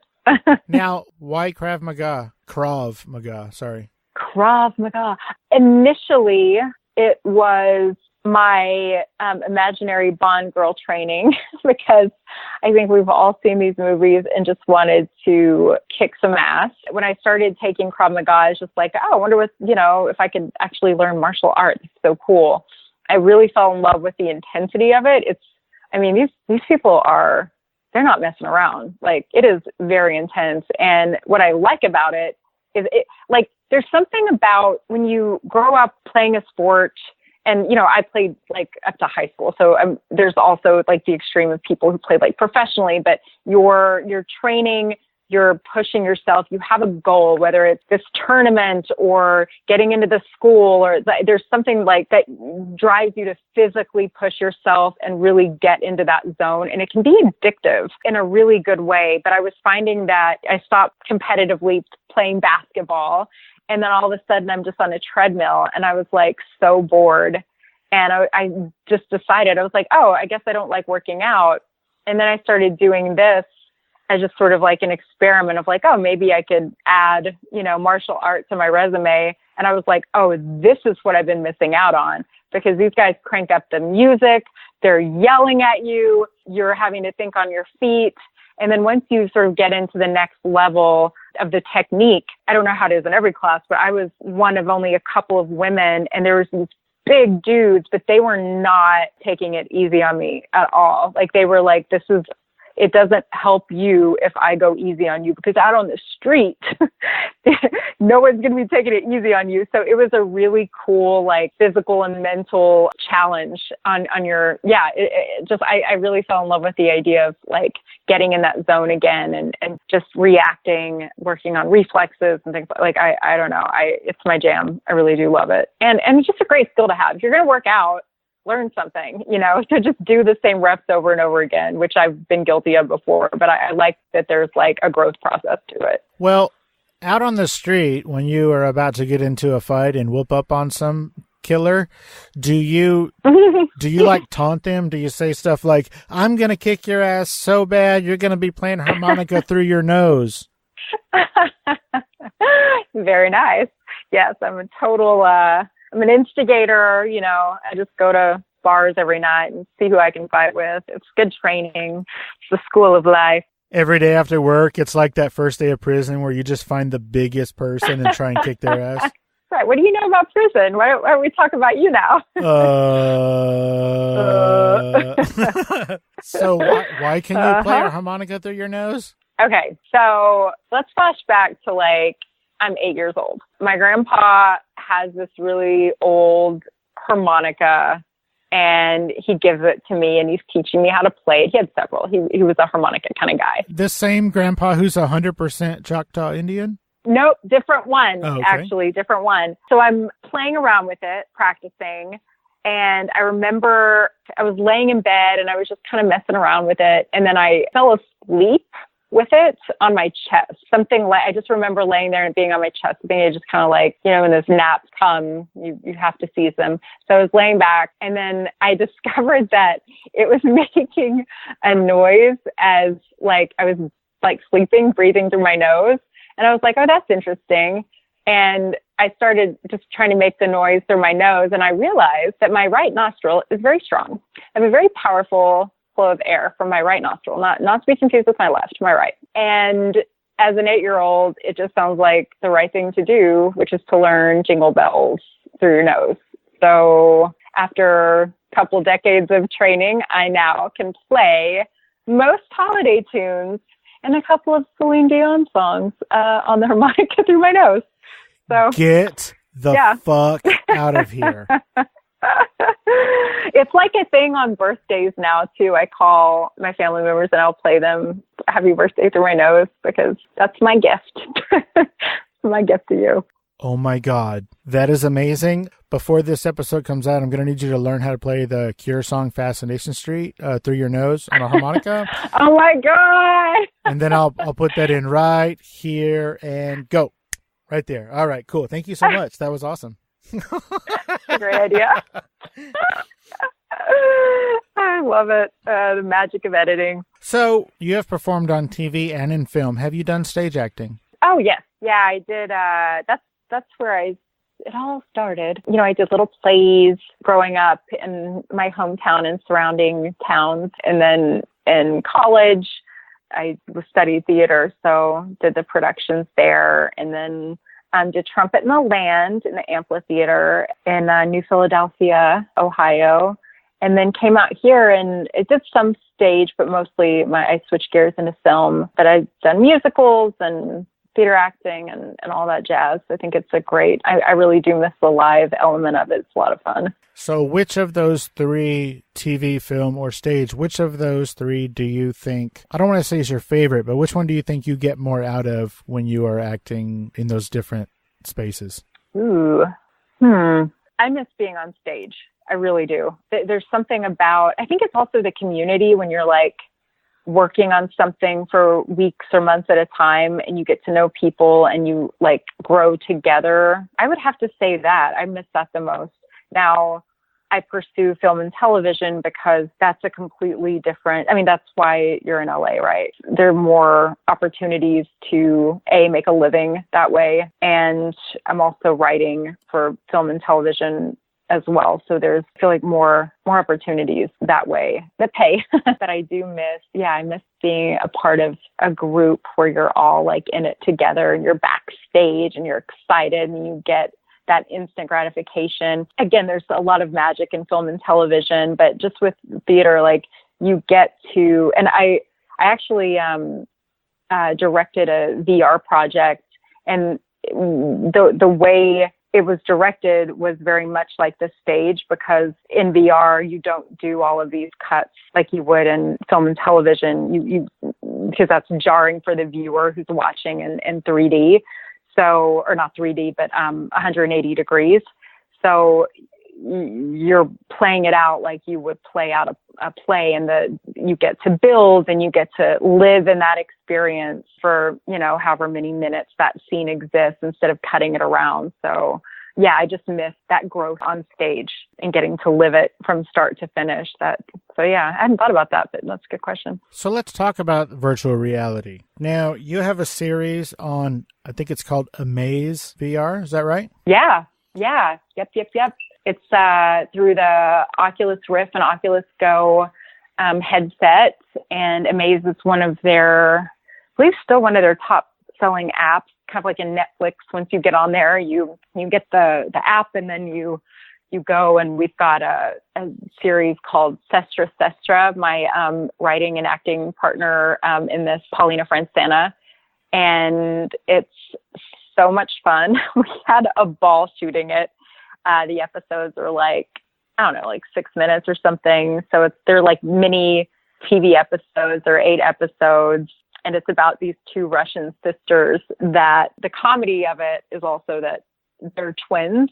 now, why Krav Maga? Krav Maga, sorry. Krav Maga. Initially, it was my imaginary Bond girl training because I think we've all seen these movies and just wanted to kick some ass. When I started taking Krav Maga, I was just like, oh, I wonder what, if I could actually learn martial arts. It's so cool. I really fell in love with the intensity of it. These people they're not messing around. Like, it is very intense. And what I like about it is there's something about when you grow up playing a sport. And, I played up to high school. So there's also the extreme of people who play professionally, but you're training, you're pushing yourself, you have a goal, whether it's this tournament or getting into the school, or there's something that drives you to physically push yourself and really get into that zone. And it can be addictive in a really good way. But I was finding that I stopped competitively playing basketball. And then all of a sudden I'm just on a treadmill and I was so bored. And I just decided, I was like, oh, I guess I don't like working out. And then I started doing this as just sort of an experiment of oh, maybe I could add, martial arts to my resume. And I was like, oh, this is what I've been missing out on, because these guys crank up the music. They're yelling at you. You're having to think on your feet. And then once you sort of get into the next level of the technique, I don't know how it is in every class, but I was one of only a couple of women, and there was these big dudes, but they were not taking it easy on me at all. They were like, it doesn't help you if I go easy on you, because out on the street, no one's going to be taking it easy on you. So it was a really cool, physical and mental challenge on your, I really fell in love with the idea of getting in that zone again and just reacting, working on reflexes and things I don't know. It's my jam. I really do love it. And it's just a great skill to have. If you're going to work out, learn something, to just do the same reps over and over again, which I've been guilty of before. But I like that there's a growth process to it. Well, out on the street, when you are about to get into a fight and whoop up on some killer, do you taunt them? Do you say stuff like, I'm going to kick your ass so bad, you're going to be playing harmonica through your nose? Very nice. Yes, I'm a total, I'm an instigator, I just go to bars every night and see who I can fight with. It's good training. It's the school of life. Every day after work, it's like that first day of prison where you just find the biggest person and try and kick their ass. Right. What do you know about prison? Why don't we talk about you now? So why can you play a harmonica through your nose? Okay. So let's flash back to I'm 8 years old. My grandpa has this really old harmonica, and he gives it to me and he's teaching me how to play it. He had several. He was a harmonica kind of guy. This same grandpa who's 100% Choctaw Indian? Nope, different one, Oh, okay. actually, different one. So I'm playing around with it, practicing. And I remember I was laying in bed and I was just kind of messing around with it. And then I fell asleep with it on my chest. Something like, I just remember laying there and being on my chest, being just kind of like, you know, when those naps come, you have to seize them. So I was laying back and then I discovered that it was making a noise as like I was like sleeping, breathing through my nose. And I was like, oh, that's interesting. And I started just trying to make the noise through my nose. And I realized that my right nostril is very strong. I have a very powerful flow of air from my right nostril, not to be confused with my left, my right. And as an 8-year-old, it just sounds like the right thing to do, which is to learn jingle bells through your nose. So after a couple decades of training, I now can play most holiday tunes and a couple of Celine Dion songs on the harmonica through my nose. So Get the fuck out of here. It's like a thing on birthdays now, too. I call my family members and I'll play them happy birthday through my nose because that's my gift. My gift to you. Oh my God. That is amazing. Before this episode comes out, I'm going to need you to learn how to play the Cure song Fascination Street through your nose on a harmonica. Oh my God. And then I'll put that in right here and go. Right there. All right, cool. Thank you so much. That was awesome. That's a great idea. I love it. The magic of editing. So you have performed on TV and in film. Have you done stage acting? Oh, yes. Yeah, I did. That's where it all started. You know, I did little plays growing up in my hometown and surrounding towns. And then in college, I studied theater, so did the productions there. And then did Trumpet in the Land in the amphitheater in New Philadelphia, Ohio. And then came out here and it did some stage, but mostly I switched gears into film. But I've done musicals and theater acting and all that jazz. I think it's I really do miss the live element of it. It's a lot of fun. So which of those three, TV, film, or stage, which of those three do you think, I don't want to say is your favorite, but which one do you think you get more out of when you are acting in those different spaces? Ooh. I miss being on stage. I really do. There's something about, I think it's also the community when you're like working on something for weeks or months at a time and you get to know people and you like grow together. I would have to say that. I miss that the most. Now, I pursue film and television because that's a completely different, that's why you're in LA, right? There are more opportunities to make a living that way. And I'm also writing for film and television as well. So I feel like more opportunities that way that pay. But I do I miss being a part of a group where you're all like in it together and you're backstage and you're excited and you get that instant gratification. Again, there's a lot of magic in film and television, but just with theater, like you get to, and I actually directed a VR project, and the way it was directed was very much like the stage, because in VR, you don't do all of these cuts like you would in film and television, because that's jarring for the viewer who's watching in 3D. So, or not 3D, but 180 degrees. So you're playing it out like you would play out a play, and you get to build and you get to live in that experience for, however many minutes that scene exists instead of cutting it around. So yeah, I just miss that growth on stage and getting to live it from start to finish. So yeah, I hadn't thought about that, but that's a good question. So let's talk about virtual reality. Now, you have a series on, I think it's called Amaze VR. Is that right? Yeah. Yep. It's through the Oculus Rift and Oculus Go headsets, and Amaze is one of their, I believe still one of their top selling apps, kind of like in Netflix. Once you get on there, you get the app, and then you go, and we've got a series called Sestra, my writing and acting partner in this, Paulina Francena, and it's so much fun. We had a ball shooting it. The episodes are like I don't know, like 6 minutes or something. So they're like mini TV episodes or 8 episodes. And it's about these 2 Russian sisters that the comedy of it is also that they're twins.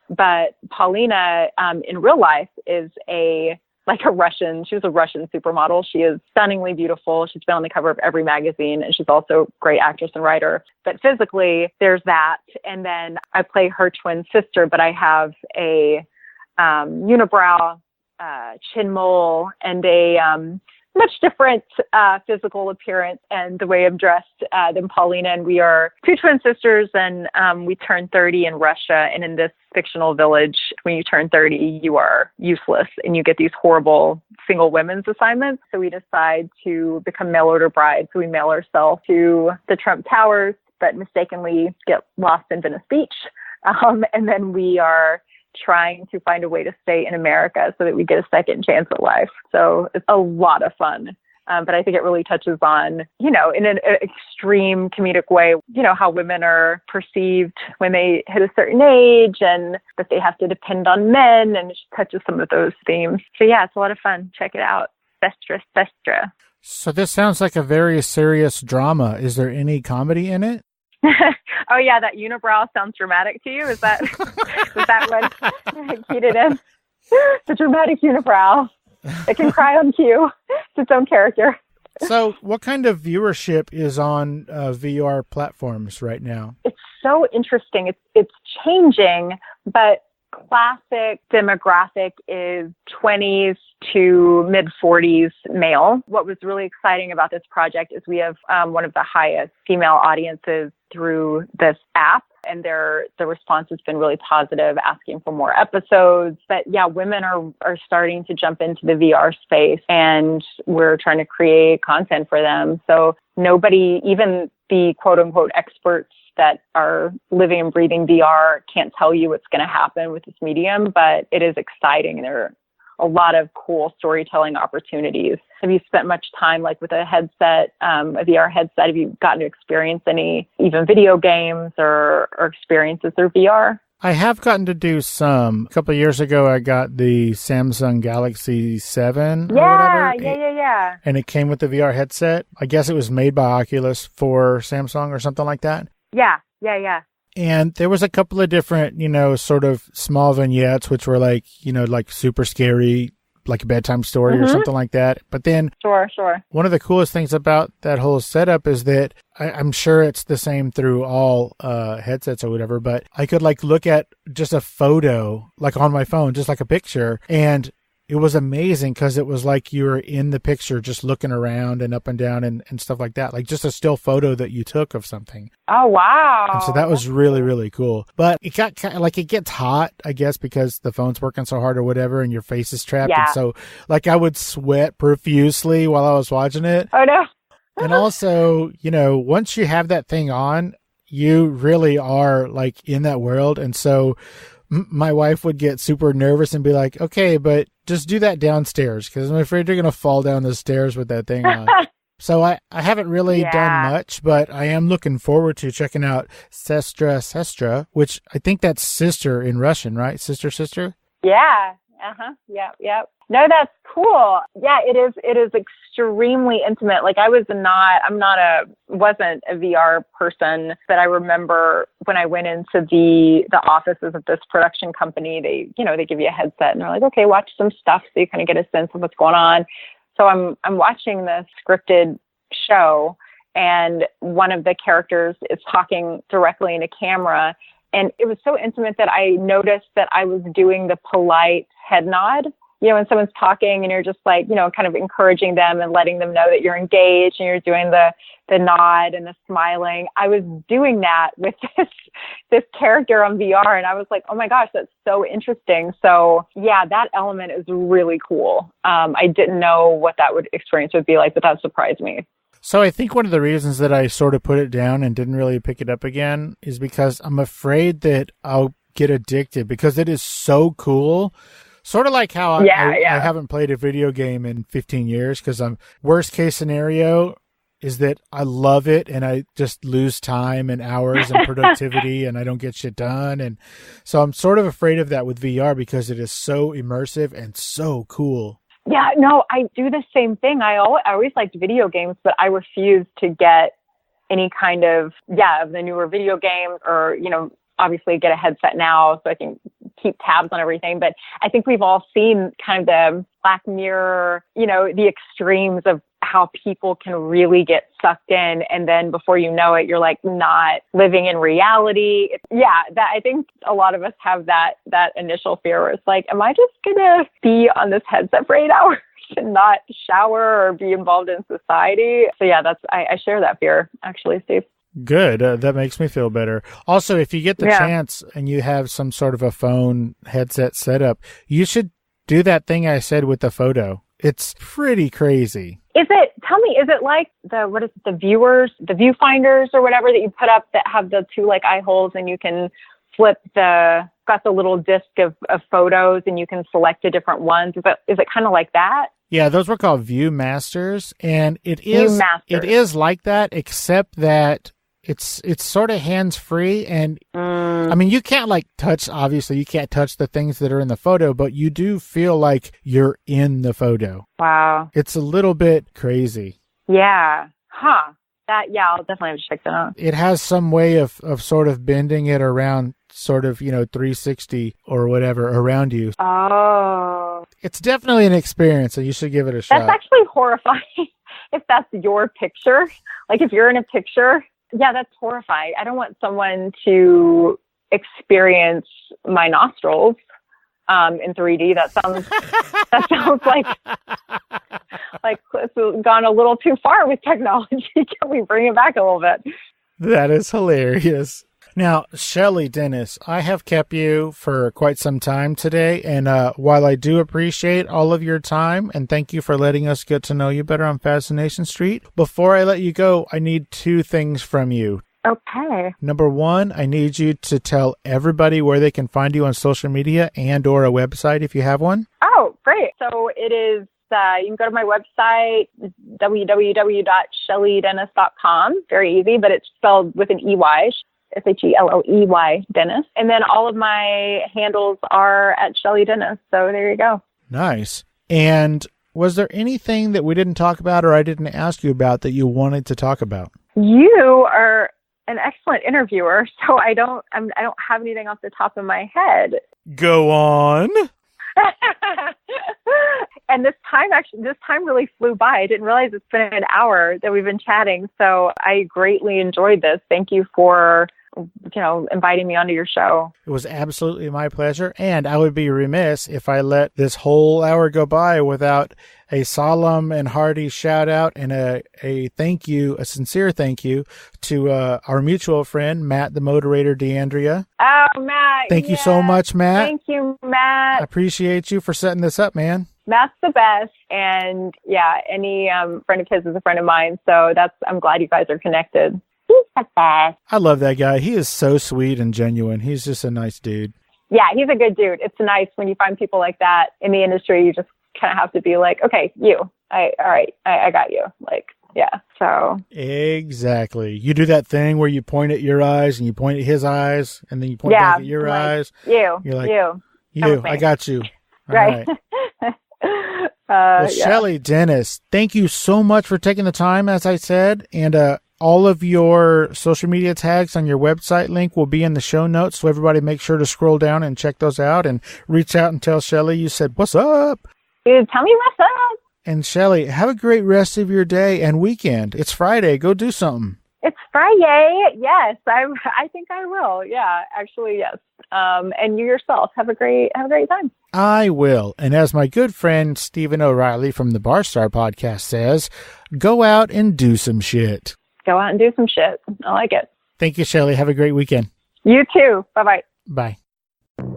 But Paulina, in real life is she was a Russian supermodel. She is stunningly beautiful. She's been on the cover of every magazine, and she's also a great actress and writer. But physically, there's that. And then I play her twin sister, but I have a unibrow, chin mole, and a much different physical appearance and the way I'm dressed than Paulina. And we are 2 twin sisters, and we turned 30 in Russia. And in this fictional village, when you turn 30, you are useless and you get these horrible single women's assignments. So we decide to become mail order brides. So we mail ourselves to the Trump Towers, but mistakenly get lost in Venice Beach. And then we are trying to find a way to stay in America so that we get a second chance at life. So it's a lot of fun. But I think it really touches on, in an extreme comedic way, how women are perceived when they hit a certain age and that they have to depend on men, and it touches some of those themes. So yeah, it's a lot of fun. Check it out. Sestra. So this sounds like a very serious drama. Is there any comedy in it? Oh yeah, that unibrow sounds dramatic to you? Was that what keyed it in? The dramatic unibrow. It can cry on cue. It's its own character. So what kind of viewership is on VR platforms right now? It's so interesting. It's changing, but classic demographic is 20s to mid 40s male. What was really exciting about this project is we have one of the highest female audiences through this app, and the response has been really positive, asking for more episodes. But yeah, women are starting to jump into the VR space, and we're trying to create content for them. So nobody, even the quote unquote experts that are living and breathing VR, can't tell you what's going to happen with this medium, but it is exciting. There are a lot of cool storytelling opportunities. Have you spent much time with a headset, a VR headset? Have you gotten to experience any even video games or experiences through VR? I have gotten to do some. A couple of years ago, I got the Samsung Galaxy 7 or whatever. Yeah. And it came with the VR headset. I guess it was made by Oculus for Samsung or something like that. Yeah. And there was a couple of different, sort of small vignettes, which were like super scary, like a bedtime story or something like that. But then Sure. One of the coolest things about that whole setup is that I'm sure it's the same through all headsets or whatever, but I could look at just a photo, on my phone, just like a picture, and it was amazing because it was like you were in the picture just looking around and up and down and stuff like that. Like just a still photo that you took of something. Oh, wow. And so that was really, really cool. But it got kind of it gets hot, I guess, because the phone's working so hard or whatever and your face is trapped. Yeah. And so I would sweat profusely while I was watching it. Oh, no. And also, once you have that thing on, you really are in that world. And so my wife would get super nervous and be like, okay, but just do that downstairs because I'm afraid you're going to fall down the stairs with that thing on. So I haven't really done much, but I am looking forward to checking out Sestra, which I think that's sister in Russian, right? Sister? Yeah. Yep. No, that's cool. Yeah, it is extremely intimate. Wasn't a VR person, but I remember when I went into the offices of this production company, they give you a headset and they're like, okay, watch some stuff so you kind of get a sense of what's going on. So I'm watching this scripted show, and one of the characters is talking directly into camera. And it was so intimate that I noticed that I was doing the polite head nod. When someone's talking and you're just kind of encouraging them and letting them know that you're engaged and you're doing the nod and the smiling. I was doing that with this character on VR, and I was like, oh my gosh, that's so interesting. So yeah, that element is really cool. I didn't know what that experience would be like, but that surprised me. So I think one of the reasons that I sort of put it down and didn't really pick it up again is because I'm afraid that I'll get addicted because it is so cool. Sort of like how I haven't played a video game in 15 years because I'm worst case scenario, is that I love it and I just lose time and hours and productivity and I don't get shit done. And so I'm sort of afraid of that with VR because it is so immersive and so cool. Yeah, no, I do the same thing. I always liked video games, but I refuse to get any kind of the newer video games or, obviously get a headset now so I can keep tabs on everything. But I think we've all seen kind of the Black Mirror, the extremes of how people can really get sucked in. And then before you know it, you're like not living in reality. I think a lot of us have that initial fear where it's like, am I just going to be on this headset for 8 hours and not shower or be involved in society? So yeah, I share that fear actually, Steve. Good. That makes me feel better. Also, if you get the chance and you have some sort of a phone headset set up, you should do that thing I said with the photo. It's pretty crazy. Is it like the viewfinders or whatever that you put up that have the two like eye holes and you can flip got the little disc of photos and you can select the different ones? Is it kind of like that? Yeah, those were called Viewmasters, and it is like that, except that it's sort of hands-free, and I mean, you can't obviously you can't touch the things that are in the photo, but you do feel like you're in the photo. Wow. It's a little bit crazy. Yeah. Huh. I'll definitely have to check that out. It has some way of sort of bending it around sort of, 360 or whatever around you. Oh. It's definitely an experience, and you should give it a shot. That's actually horrifying if that's your picture. Like if you're in a picture. Yeah, that's horrifying. I don't want someone to experience my nostrils in 3D. That sounds like it's gone a little too far with technology. Can we bring it back a little bit? That is hilarious. Now, Shelley Dennis, I have kept you for quite some time today, and while I do appreciate all of your time, and thank you for letting us get to know you better on Fascination Street, before I let you go, I need two things from you. Okay. Number one, I need you to tell everybody where they can find you on social media and or a website if you have one. Oh, great. So it is, you can go to my website, www.shelleydennis.com. Very easy, but it's spelled with an EY. Shelley Dennis. And then all of my handles are at Shelley Dennis. So there you go. Nice. And was there anything that we didn't talk about or I didn't ask you about that you wanted to talk about? You are an excellent interviewer, so I don't have anything off the top of my head. Go on. And this time really flew by. I didn't realize it's been an hour that we've been chatting. So I greatly enjoyed this. Thank you for, inviting me onto your show. It was absolutely my pleasure. And I would be remiss if I let this whole hour go by without a solemn and hearty shout out and a thank you, a sincere thank you to our mutual friend, Matt, the moderator, Deandria. Oh, Matt. Thank you so much, Matt. Thank you, Matt. I appreciate you for setting this up, man. Matt's the best. And yeah, any friend of his is a friend of mine. So I'm glad you guys are connected. He's the best. I love that guy. He is so sweet and genuine. He's just a nice dude. Yeah, he's a good dude. It's nice when you find people like that in the industry. You just kind of have to be like, okay, I got you. Like, yeah. So exactly. You do that thing where you point at your eyes and you point at his eyes and then you point back at your eyes. You're like, you. I got you. All right. Shelley Dennis, thank you so much for taking the time, as I said, and all of your social media tags on your website link will be in the show notes, so everybody make sure to scroll down and check those out and reach out and tell Shelley you said, what's up? Dude, tell me what's up. And Shelley, have a great rest of your day and weekend. It's Friday. Go do something. It's Friday. Yes, I think I will. Yeah, actually, yes. And you yourself have a great time. I will. And as my good friend Stephen O'Reilly from the Barstar podcast says, go out and do some shit. Go out and do some shit. I like it. Thank you, Shelley. Have a great weekend. You too. Bye-bye. Bye.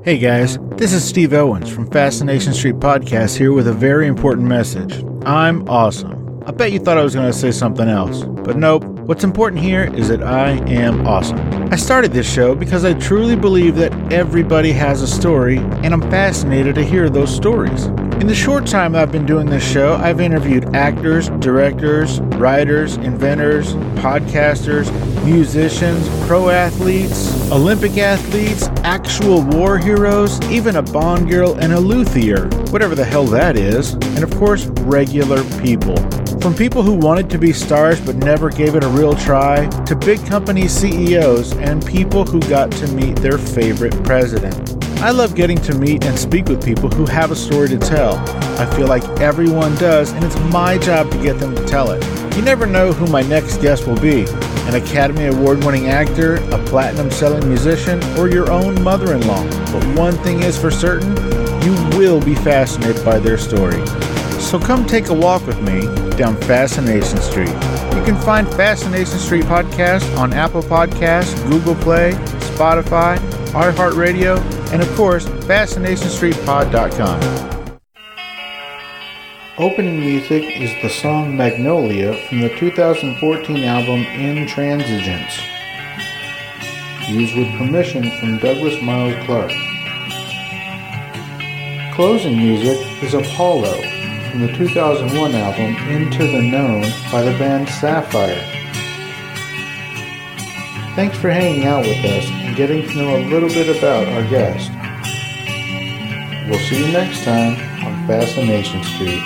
Hey guys, this is Steve Owens from Fascination Street Podcast here with a very important message. I'm awesome. I bet you thought I was going to say something else, but nope. What's important here is that I am awesome. I started this show because I truly believe that everybody has a story, and I'm fascinated to hear those stories. In the short time I've been doing this show, I've interviewed actors, directors, writers, inventors, podcasters, musicians, pro athletes, Olympic athletes, actual war heroes, even a Bond girl and a luthier, whatever the hell that is, and of course, regular people. From people who wanted to be stars but never gave it a real try, to big company CEOs and people who got to meet their favorite president. I love getting to meet and speak with people who have a story to tell. I feel like everyone does, and it's my job to get them to tell it. You never know who my next guest will be. An Academy Award-winning actor, a platinum-selling musician, or your own mother-in-law. But one thing is for certain, you will be fascinated by their story. So come take a walk with me down Fascination Street. You can find Fascination Street Podcast on Apple Podcasts, Google Play, Spotify, iHeartRadio, and of course, FascinationStreetPod.com. Opening music is the song Magnolia from the 2014 album Intransigence, used with permission from Douglas Miles Clark. Closing music is Apollo from the 2001 album Into the Known by the band Sapphire. Thanks for hanging out with us and getting to know a little bit about our guest. We'll see you next time on Fascination Street.